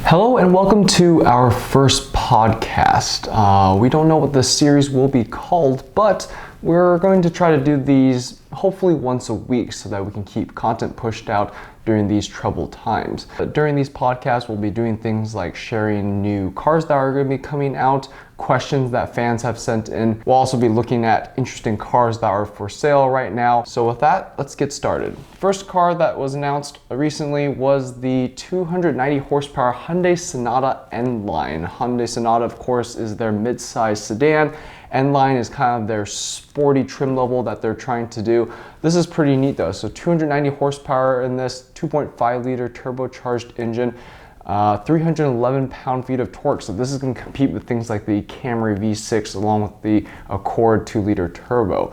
Hello and welcome to our first podcast. We don't know what this series will be called, but we're going to try to do these hopefully once a week so that we can keep content pushed out during these troubled times. During these podcasts, we'll be doing things like sharing new cars that are going to be coming out, questions that fans have sent in. We'll also be looking at interesting cars that are for sale right now. So with that, let's get started. First car that was announced recently was the 290 horsepower Hyundai Sonata N-Line. Hyundai Sonata, of course, is their mid-size sedan. N-Line is kind of their sporty trim level that they're trying to do. This is pretty neat though. So 290 horsepower in this 2.5 liter turbocharged engine, 311 pound-feet of torque. So this is going to compete with things like the Camry V6 along with the Accord 2-liter turbo.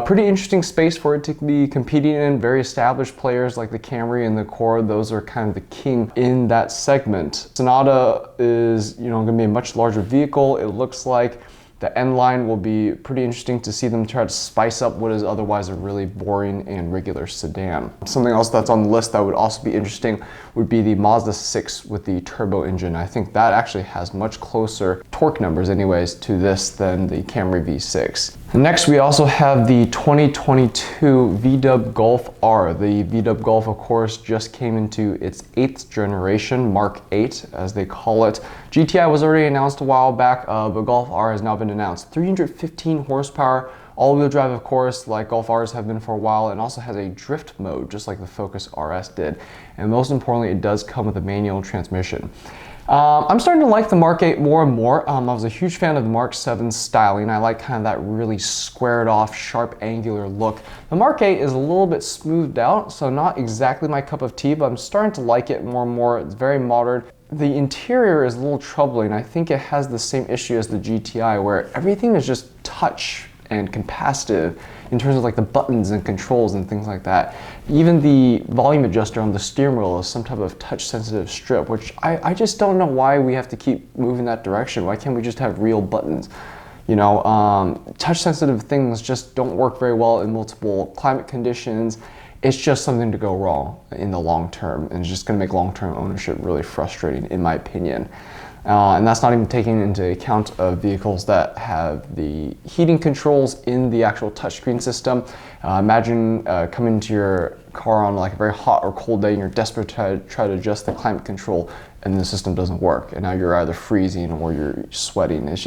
Pretty interesting space for it to be competing in. Very established players like the Camry and the Accord, those are kind of the king in that segment. Sonata is, going to be a much larger vehicle. It looks like the N-Line will be pretty interesting to see them try to spice up what is otherwise a really boring and regular sedan. Something else that's on the list that would also be interesting would be the Mazda 6 with the turbo engine. I think that actually has much closer torque numbers anyways to this than the Camry V6. Next, we also have the 2022 VW Golf R. The VW Golf, of course, just came into its 8th generation, Mark 8, as they call it. GTI was already announced a while back, but Golf R has now been announced. 315 horsepower, all-wheel drive, of course, like Golf Rs have been for a while, and also has a drift mode, just like the Focus RS did. And most importantly, it does come with a manual transmission. I'm starting to like the Mark 8 more and more. I was a huge fan of the Mark 7's styling. I like kind of that really squared off, sharp, angular look. The Mark 8 is a little bit smoothed out, so not exactly my cup of tea, but I'm starting to like it more and more. It's very modern. The interior is a little troubling. I think it has the same issue as the GTI, where everything is just touch and capacitive in terms of like the buttons and controls and things like that. Even the volume adjuster on the steering wheel is some type of touch sensitive strip, which I just don't know why we have to keep moving that direction. Why can't we just have real buttons? Touch sensitive things just don't work very well in multiple climate conditions. It's just something to go wrong in the long term, and it's just going to make long-term ownership really frustrating, in my opinion. And that's not even taking into account of vehicles that have the heating controls in the actual touchscreen system. Imagine coming to your car on like a very hot or cold day and you're desperate to try to adjust the climate control and the system doesn't work, and now you're either freezing or you're sweating. It's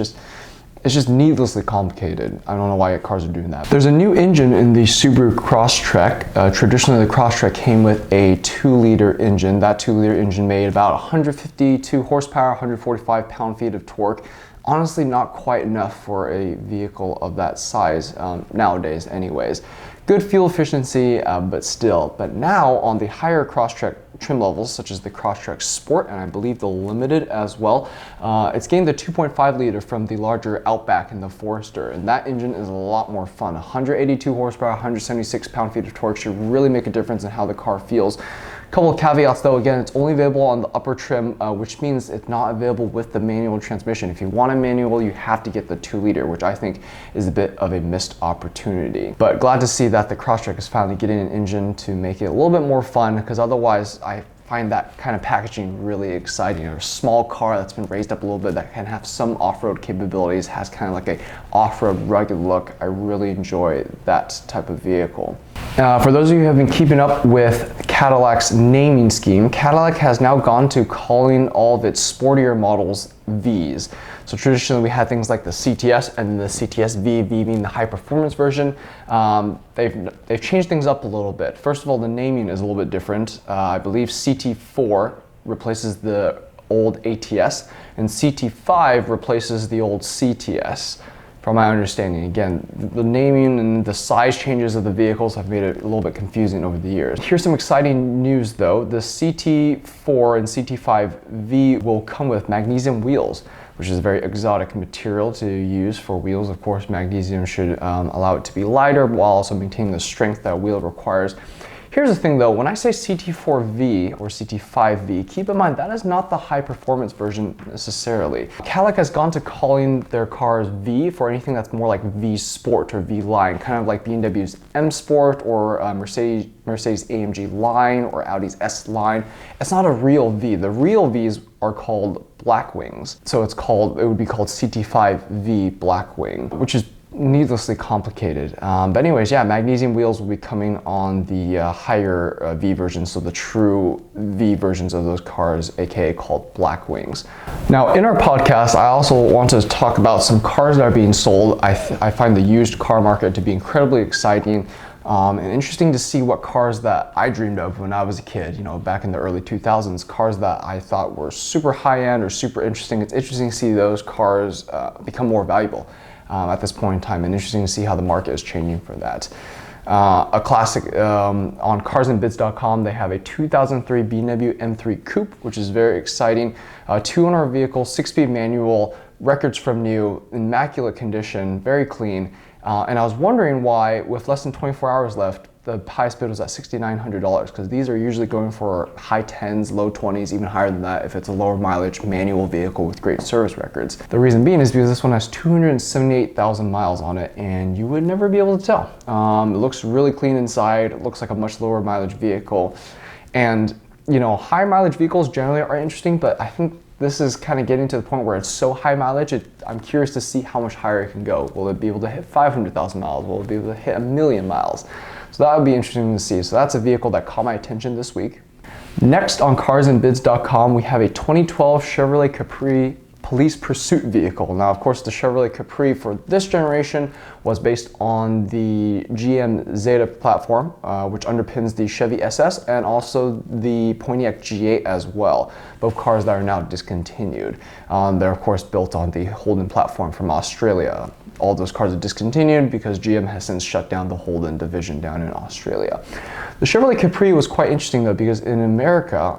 just needlessly complicated. I don't know why cars are doing that. There's a new engine in the Subaru Crosstrek. Traditionally, the Crosstrek came with a 2-liter engine. That 2-liter engine made about 152 horsepower, 145 pound-feet of torque. Honestly, not quite enough for a vehicle of that size nowadays anyways. Good fuel efficiency, but still. But now on the higher Crosstrek trim levels, such as the Crosstrek Sport, and I believe the Limited as well, it's gained the 2.5 liter from the larger Outback and the Forester, and that engine is a lot more fun. 182 horsepower, 176 pound-feet of torque should really make a difference in how the car feels. Couple of caveats though, again, it's only available on the upper trim, which means it's not available with the manual transmission. If you want a manual, you have to get the 2-liter, which I think is a bit of a missed opportunity. But glad to see that the Crosstrek is finally getting an engine to make it a little bit more fun, because otherwise I find that kind of packaging really exciting. A small car that's been raised up a little bit that can have some off-road capabilities, has kind of like a off-road rugged look. I really enjoy that type of vehicle. For those of you who have been keeping up with Cadillac's naming scheme, Cadillac has now gone to calling all of its sportier models Vs. So traditionally we had things like the CTS and the CTS V being the high performance version. They've changed things up a little bit. First of all, the naming is a little bit different. I believe CT4 replaces the old ATS and CT5 replaces the old CTS. From my understanding, again, the naming and the size changes of the vehicles have made it a little bit confusing over the years. Here's some exciting news though. The CT4 and CT5V will come with magnesium wheels, which is a very exotic material to use for wheels. Of course, magnesium should allow it to be lighter while also maintaining the strength that a wheel requires. Here's the thing though, when I say CT4V or CT5V, keep in mind that is not the high performance version necessarily. Cadillac has gone to calling their cars V for anything that's more like V Sport or V Line, kind of like BMW's M Sport or Mercedes AMG Line or Audi's S Line. It's not a real V. The real Vs are called Blackwings. So it would be called CT5V Blackwing, which is needlessly complicated. But anyways, yeah, magnesium wheels will be coming on the higher V versions, so the true V versions of those cars, aka called Blackwings. Now, in our podcast, I also want to talk about some cars that are being sold. I find the used car market to be incredibly exciting. And interesting to see what cars that I dreamed of when I was a kid, back in the early 2000s, cars that I thought were super high-end or super interesting. It's interesting to see those cars become more valuable at this point in time, and interesting to see how the market is changing for that. A classic, on carsandbids.com, they have a 2003 BMW M3 Coupe, which is very exciting. 2-owner vehicle, 6-speed manual, records from new, immaculate condition, very clean. And I was wondering why, with less than 24 hours left, the highest bid was at $6,900, because these are usually going for high 10s, low 20s, even higher than that if it's a lower mileage manual vehicle with great service records. The reason being is because this one has 278,000 miles on it, and you would never be able to tell. It looks really clean inside. It looks like a much lower mileage vehicle. And high mileage vehicles generally are interesting, but I think this is kind of getting to the point where it's so high mileage, I'm curious to see how much higher it can go. Will it be able to hit 500,000 miles? Will it be able to hit 1,000,000 miles? So that would be interesting to see. So that's a vehicle that caught my attention this week. Next on carsandbids.com, we have a 2012 Chevrolet Capri police pursuit vehicle. Now, of course, the Chevrolet Capri for this generation was based on the GM Zeta platform, which underpins the Chevy SS and also the Pontiac G8 as well, both cars that are now discontinued. They're, of course, built on the Holden platform from Australia. All those cars are discontinued because GM has since shut down the Holden division down in Australia. The Chevrolet Capri was quite interesting though, because in America,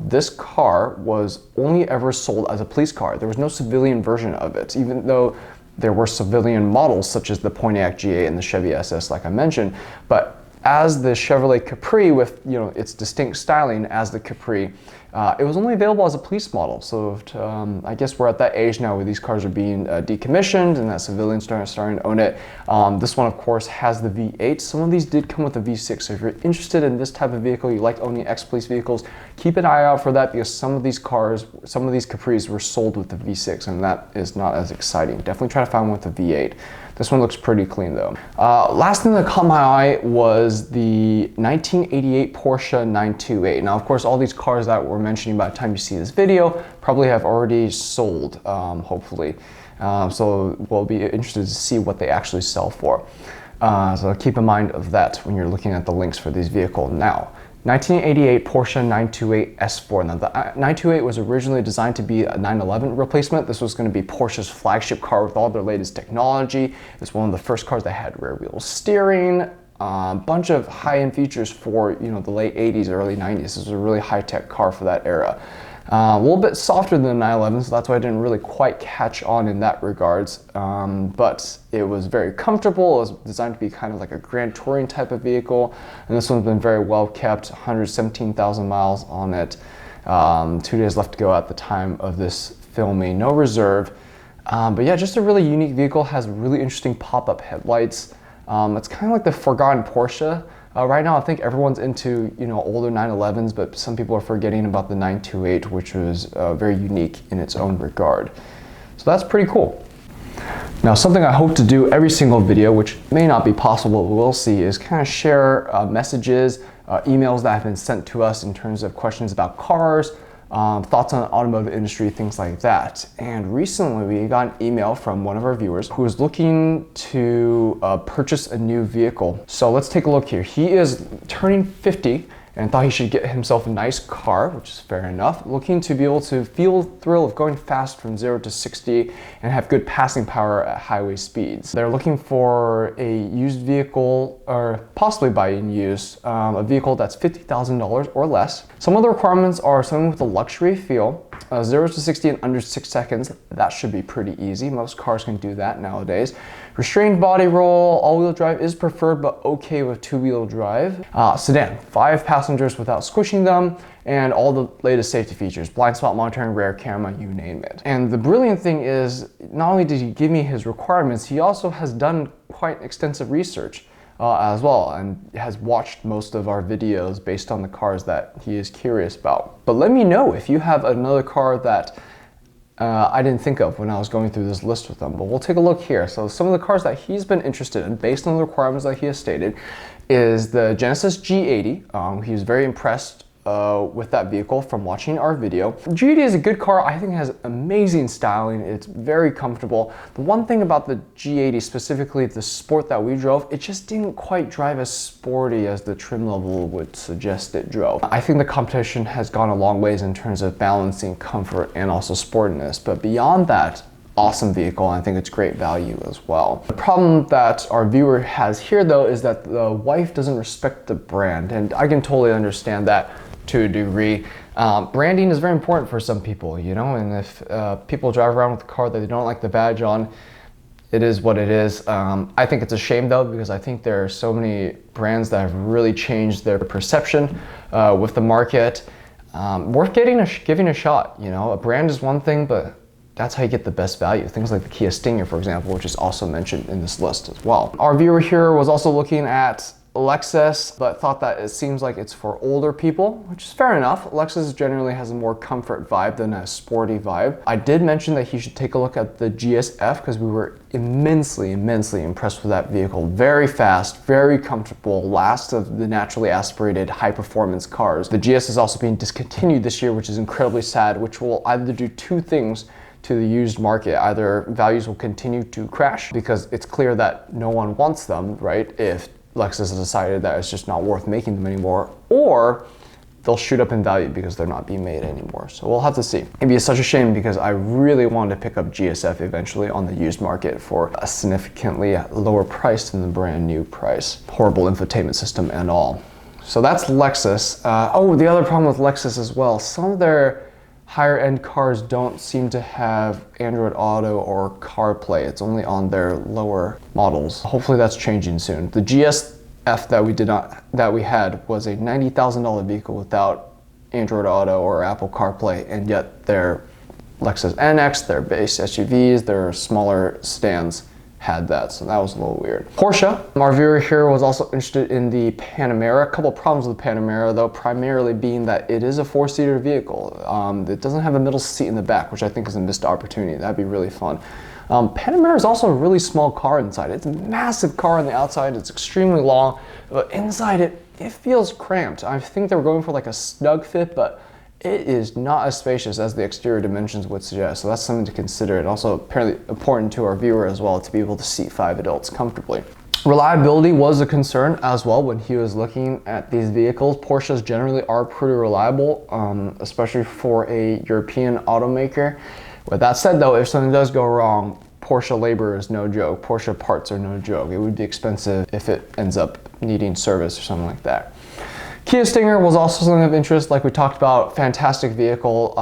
this car was only ever sold as a police car. There was no civilian version of it, even though there were civilian models such as the Pontiac G8 and the Chevy SS, like I mentioned. But as the Chevrolet Capri, with its distinct styling as the Capri, it was only available as a police model. So I guess we're at that age now where these cars are being decommissioned and that civilians are starting to own it. This one, of course, has the V8. Some of these did come with a V6. So if you're interested in this type of vehicle, you like owning ex-police vehicles, keep an eye out for that, because some of these cars, some of these Capris were sold with the V6, and that is not as exciting. Definitely try to find one with the V8. This one looks pretty clean though. Last thing that caught my eye was the 1988 Porsche 928. Now, of course, all these cars that we're mentioning by the time you see this video probably have already sold, hopefully. So we'll be interested to see what they actually sell for. So keep in mind of that when you're looking at the links for these vehicles. Now, 1988 Porsche 928 S4. Now, the 928 was originally designed to be a 911 replacement. This was going to be Porsche's flagship car with all their latest technology. It's one of the first cars that had rear wheel steering, a bunch of high-end features for the late 80s, early 90s. This was a really high-tech car for that era. A little bit softer than the 911, so that's why I didn't really quite catch on in that regards. But it was very comfortable. It was designed to be kind of like a grand touring type of vehicle. And this one's been very well kept, 117,000 miles on it. 2 days left to go at the time of this filming, no reserve. But yeah, just a really unique vehicle, has really interesting pop-up headlights. It's kind of like the forgotten Porsche. Right now, I think everyone's into older 911s, but some people are forgetting about the 928, which was very unique in its own regard. So that's pretty cool. Now, something I hope to do every single video, which may not be possible, but we'll see, is kind of share messages, emails that have been sent to us in terms of questions about cars, thoughts on the automotive industry, things like that. And recently we got an email from one of our viewers who is looking to purchase a new vehicle. So let's take a look here. He is turning 50 and thought he should get himself a nice car, which is fair enough. Looking to be able to feel the thrill of going fast from 0 to 60 and have good passing power at highway speeds. They're looking for a used vehicle, or possibly buy in use, a vehicle that's $50,000 or less. Some of the requirements are something with a luxury feel, 0 to 60 in under 6 seconds. That should be pretty easy. Most cars can do that nowadays. Restrained body roll, all-wheel drive is preferred, but okay with two-wheel drive. Sedan, 5 passengers without squishing them, and all the latest safety features, blind spot monitoring, rear camera, you name it. And the brilliant thing is, not only did he give me his requirements, he also has done quite extensive research as well, and has watched most of our videos based on the cars that he is curious about. But let me know if you have another car that I didn't think of when I was going through this list with them, but we'll take a look here. So some of the cars that he's been interested in, based on the requirements that he has stated, is the Genesis G80. He was very impressed with that vehicle from watching our video. G80 is a good car. I think it has amazing styling. It's very comfortable. The one thing about the G80, specifically the Sport that we drove, it just didn't quite drive as sporty as the trim level would suggest it drove. I think the competition has gone a long ways in terms of balancing comfort and also sportiness, but beyond that, awesome vehicle. I think it's great value as well. The problem that our viewer has here though is that the wife doesn't respect the brand, and I can totally understand that to a degree. Branding is very important for some people, you know, and if people drive around with a car that they don't like the badge on, it is what it is. I think it's a shame though, because I think there are so many brands that have really changed their perception with the market. Worth giving a shot, you know. A brand is one thing, but that's how you get the best value. Things like the Kia Stinger, for example, which is also mentioned in this list as well. Our viewer here was also looking at Lexus, but thought that it seems like it's for older people, which is fair enough. Lexus generally has a more comfort vibe than a sporty vibe. I did mention that he should take a look at the GSF because we were immensely impressed with that vehicle. Very fast, very comfortable, last of the naturally aspirated high performance cars. The GS is also being discontinued this year, which is incredibly sad, which will either do two things to the used market. Either values will continue to crash because it's clear that no one wants them, right? If Lexus has decided that it's just not worth making them anymore, or they'll shoot up in value because they're not being made anymore. So we'll have to see. It'd be such a shame because I really wanted to pick up GSF eventually on the used market for a significantly lower price than the brand new price. Horrible infotainment system and all. So that's Lexus. Oh, the other problem with Lexus as well, some of their higher end cars don't seem to have Android Auto or CarPlay. It's only on their lower models. Hopefully that's changing soon. The GSF that we had was a $90,000 vehicle without Android Auto or Apple CarPlay, and yet their Lexus NX, their base SUVs, their smaller sedans had that, so that was a little weird. Porsche, our viewer here was also interested in the Panamera. A couple of problems with the Panamera though, primarily being that it is a 4-seater vehicle. It doesn't have a middle seat in the back, which I think is a missed opportunity. That'd be really fun. Panamera is also a really small car inside. It's a massive car on the outside, it's extremely long, but inside it feels cramped. I think they were going for like a snug fit, but it is not as spacious as the exterior dimensions would suggest, so that's something to consider. And also apparently important to our viewer as well to be able to seat 5 adults comfortably. Reliability was a concern as well when he was looking at these vehicles. Porsches generally are pretty reliable, especially for a European automaker. With that said though, if something does go wrong, Porsche labor is no joke. Porsche parts are no joke. It would be expensive if it ends up needing service or something like that. Kia Stinger was also something of interest, like we talked about. Fantastic vehicle.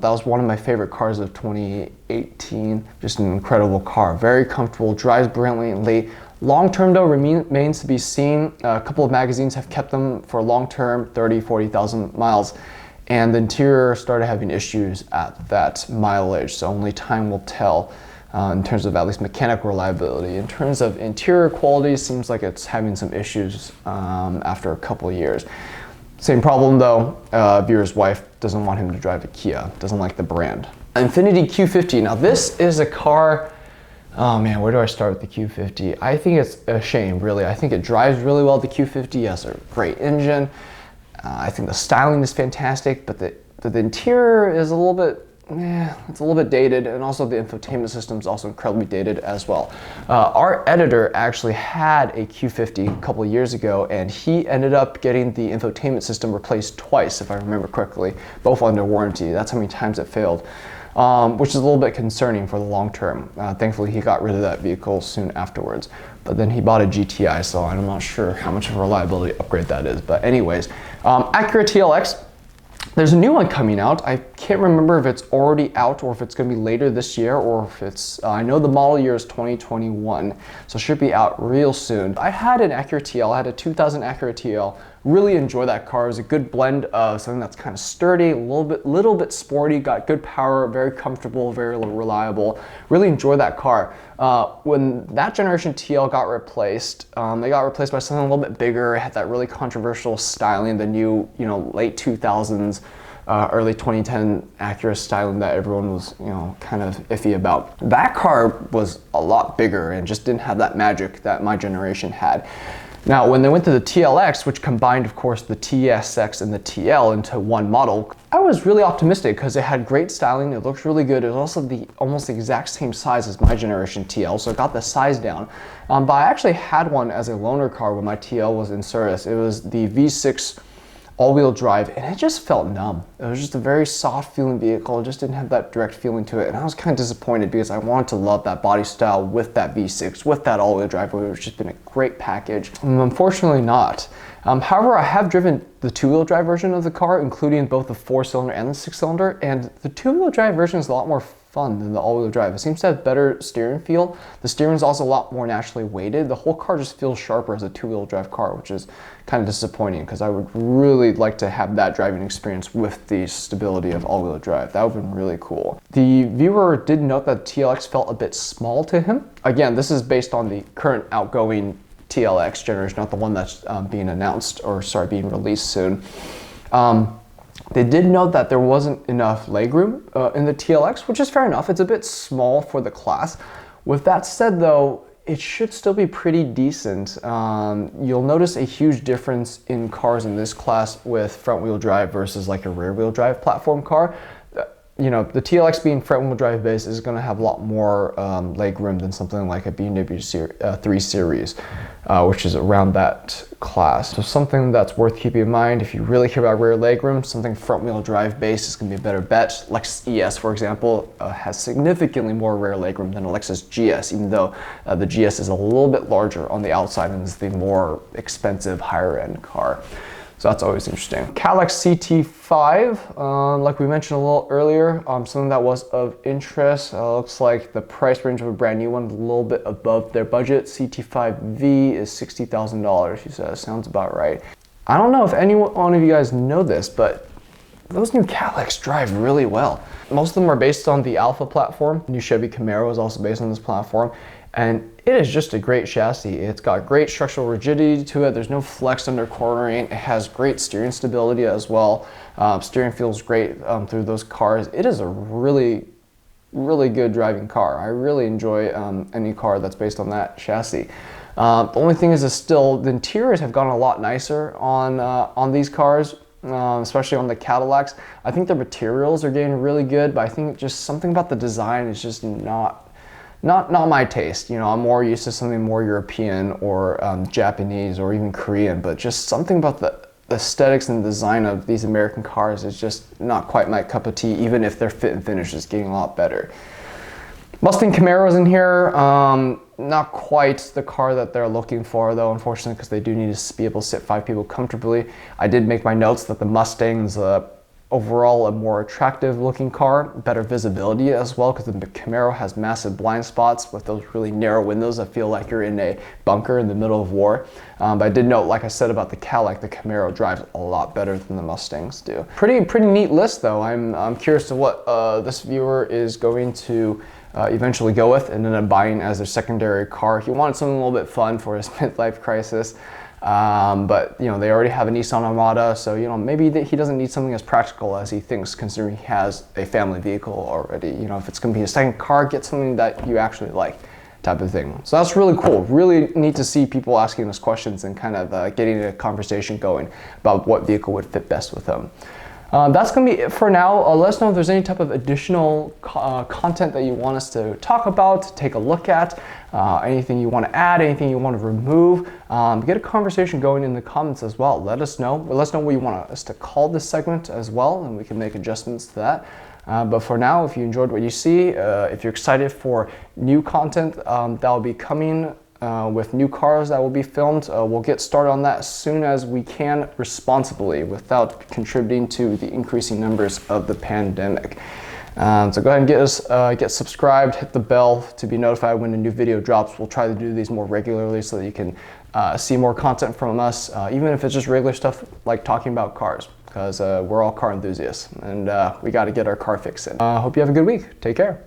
That was one of my favorite cars of 2018. Just an incredible car. Very comfortable, drives brilliantly. Long term though remains to be seen. A couple of magazines have kept them for long term, 30, 40,000 miles. And the interior started having issues at that mileage, so only time will tell in terms of at least mechanical reliability. In terms of interior quality, seems like it's having some issues after a couple of years. Same problem though, viewer's wife doesn't want him to drive a Kia, doesn't like the brand. Infiniti Q50, now this is a car, oh man, where do I start with the Q50? I think it's a shame, really. I think it drives really well, the Q50, has a great engine. I think the styling is fantastic, but the interior is a little bit, it's a little bit dated, and also the infotainment system is also incredibly dated as well. Our editor actually had a Q50 a couple of years ago, and he ended up getting the infotainment system replaced twice, if I remember correctly, both under warranty. That's how many times it failed, which is a little bit concerning for the long term. Thankfully, he got rid of that vehicle soon afterwards. But then he bought a GTI, so I'm not sure how much of a reliability upgrade that is. But anyways, Acura TLX. There's a new one coming out. I can't remember if it's already out or if it's going to be later this year, or if it's, I know the model year is 2021, so it should be out real soon. I had an Acura TL, I had a 2000 Acura TL. Really enjoy that car. It was a good blend of something that's kind of sturdy, a little bit sporty, got good power, very comfortable, very reliable. Really enjoy that car. When that generation TL got replaced, they got replaced by something a little bit bigger. It had that really controversial styling, the new, late 2000s, early 2010 Acura styling that everyone was, kind of iffy about. That car was a lot bigger and just didn't have that magic that my generation had. Now, when they went to the TLX, which combined, of course, the TSX and the TL into one model, I was really optimistic because it had great styling, it looked really good. It was also almost the exact same size as my generation TL, so it got the size down. But I actually had one as a loaner car when my TL was in service. It was the V6 all-wheel drive, and it just felt numb. It was just a very soft feeling vehicle. It just didn't have that direct feeling to it, and I was kind of disappointed because I wanted to love that body style with that V6, with that all-wheel drive. It would have just been a great package. Unfortunately not. However, I have driven the two-wheel drive version of the car, including both the 4-cylinder and the 6-cylinder, and the two-wheel drive version is a lot more fun than the all-wheel drive. It seems to have better steering feel. The steering is also a lot more naturally weighted. The whole car just feels sharper as a two-wheel drive car, which is kind of disappointing because I would really like to have that driving experience with the stability of all-wheel drive. That would have been really cool. The viewer did note that TLX felt a bit small to him. Again, this is based on the current outgoing TLX generation, not the one that's being announced, or sorry, being released soon. They did note that there wasn't enough legroom in the TLX, which is fair enough. It's a bit small for the class. With that said though, it should still be pretty decent. You'll notice a huge difference in cars in this class with front wheel drive versus like a rear wheel drive platform car. The TLX being front wheel drive based is going to have a lot more leg room than something like a BMW 3 Series, which is around that class. So something that's worth keeping in mind if you really care about rear leg room, something front wheel drive based is going to be a better bet. Lexus ES, for example, has significantly more rear leg room than a Lexus GS, even though the GS is a little bit larger on the outside and is the more expensive higher end car. So that's always interesting. Cadillac CT5, like we mentioned a little earlier, something that was of interest. Looks like the price range of a brand new one, a little bit above their budget. CT5V is $60,000, he says. Sounds about right. I don't know if one of you guys know this, but those new Cadillacs drive really well. Most of them are based on the Alpha platform. New Chevy Camaro is also based on this platform. And it is just a great chassis. It's got great structural rigidity to it. There's no flex under cornering. It has great steering stability as well. Steering feels great through those cars. It is a really good driving car. I really enjoy any car that's based on that chassis. The only thing is still the interiors have gotten a lot nicer on these cars. Especially on the Cadillacs. I think the materials are getting really good, but I think just something about the design is just not my taste. I'm more used to something more European or Japanese or even Korean, but just something about the aesthetics and design of these American cars is just not quite my cup of tea, even if their fit and finish is getting a lot better. Mustang Camaro's in here. Not quite the car that they're looking for though, unfortunately, because they do need to be able to sit 5 people comfortably. I did make my notes that the Mustang's overall a more attractive looking car, better visibility as well, because the Camaro has massive blind spots with those really narrow windows that feel like you're in a bunker in the middle of war. But I did note, like I said about the Cadillac, the Camaro drives a lot better than the Mustangs do. Pretty neat list though. I'm curious to what this viewer is going to eventually go with and end up buying as their secondary car. He wanted something a little bit fun for his midlife crisis. But they already have a Nissan Armada, so maybe he doesn't need something as practical as he thinks, considering he has a family vehicle already. If it's going to be a second car, get something that you actually like, type of thing. So that's really cool. Really neat to see people asking us questions and kind of getting a conversation going about what vehicle would fit best with them. That's going to be it for now. Let us know if there's any type of additional content that you want us to talk about, take a look at, anything you want to add, anything you want to remove. Get a conversation going in the comments as well. Let us know. Let us know what you want us to call this segment as well, and we can make adjustments to that. But for now, if you enjoyed what you see, if you're excited for new content that will be coming with new cars that will be filmed. We'll get started on that as soon as we can responsibly without contributing to the increasing numbers of the pandemic. So go ahead and get subscribed, hit the bell to be notified when a new video drops. We'll try to do these more regularly so that you can see more content from us, even if it's just regular stuff like talking about cars, because we're all car enthusiasts and we got to get our car fix in. Hope you have a good week. Take care.